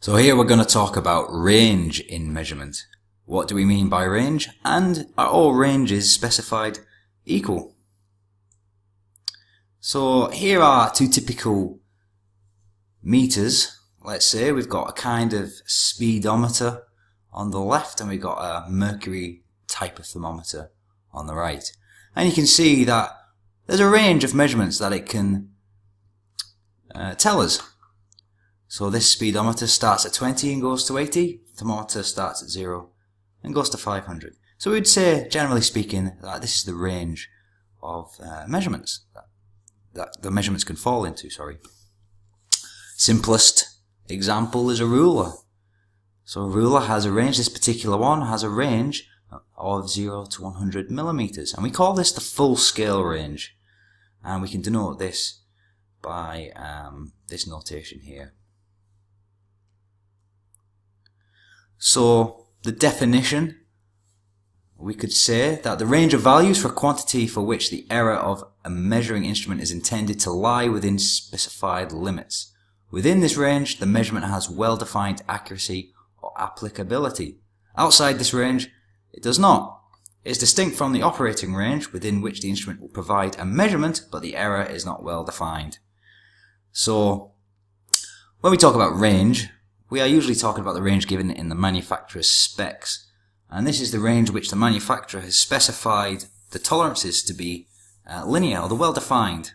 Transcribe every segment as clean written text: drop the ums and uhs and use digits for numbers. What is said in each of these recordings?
So here we're going to talk about range in measurement. What do we mean by range? And are all ranges specified equal? So here are two typical meters. Let's say we've got a kind of speedometer on the left and we've got a mercury type of thermometer on the right. And you can see that there's a range of measurements that it can tell us. So this speedometer starts at 20 and goes to 80. Thermometer starts at 0 and goes to 500. So we'd say, generally speaking, that this is the range of measurements that the measurements can fall into. Simplest example is a ruler. So a ruler has a range. This particular one has a range of 0 to 100 millimeters, and we call this the full scale range. And we can denote this by this notation here. So the definition, we could say that the range of values for a quantity for which the error of a measuring instrument is intended to lie within specified limits. Within this range, the measurement has well-defined accuracy or applicability. Outside this range, it does not. It is distinct from the operating range, within which the instrument will provide a measurement, but the error is not well defined. So, when we talk about range, we are usually talking about the range given in the manufacturer's specs. And this is the range which the manufacturer has specified the tolerances to be linear, or the well-defined.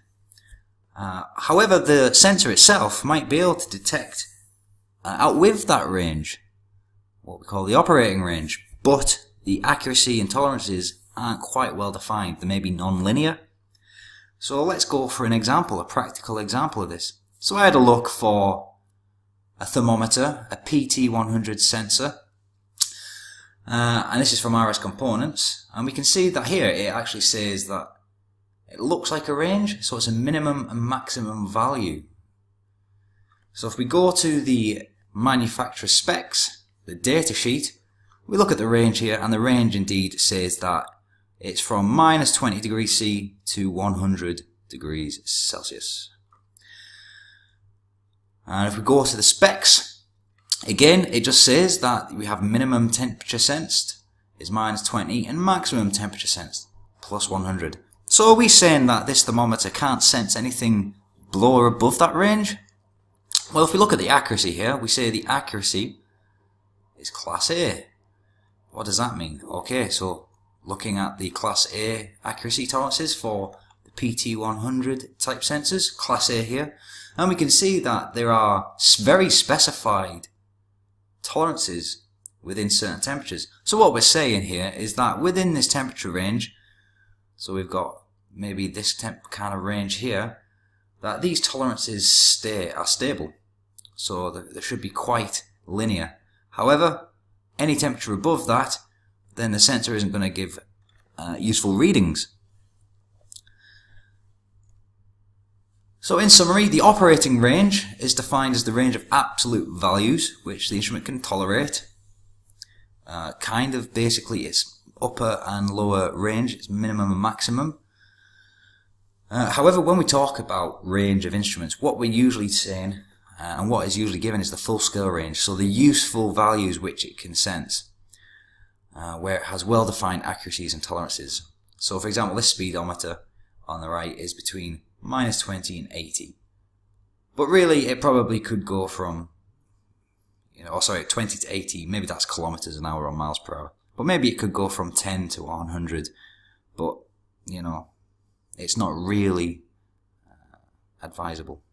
However, the sensor itself might be able to detect outwith that range, what we call the operating range, but the accuracy and tolerances aren't quite well defined. They may be non-linear. So let's go for an example, a practical example of this. So I had a look for a thermometer, a PT100 sensor, and this is from RS Components, and we can see that here it actually says that it looks like a range, so it's a minimum and maximum value. So if we go to the manufacturer specs, the data sheet, we look at the range here, and the range indeed says that it's from minus 20 degrees C to 100 degrees Celsius. And if we go to the specs, again, it just says that we have minimum temperature sensed is minus 20 and maximum temperature sensed plus 100. So are we saying that this thermometer can't sense anything below or above that range? Well, if we look at the accuracy here, we say the accuracy is class A. What does that mean? Okay, so looking at the class A accuracy tolerances for the PT100 type sensors, class A here, and we can see that there are very specified tolerances within certain temperatures. So what we're saying here is that within this temperature range, so we've got maybe this kind of range here, that these tolerances are stable. So they should be quite linear. However, any temperature above that, then the sensor isn't going to give useful readings. So in summary, the operating range is defined as the range of absolute values which the instrument can tolerate. Kind of basically its upper and lower range, its minimum and maximum. However, when we talk about range of instruments, what we're usually saying and what is usually given is the full scale range, so the useful values which it can sense, where it has well-defined accuracies and tolerances. So for example, this speedometer on the right is between minus 20 and 80. But really, it probably could go from, 20 to 80, maybe that's kilometers an hour or miles per hour. But maybe it could go from 10 to 100, but, it's not really advisable.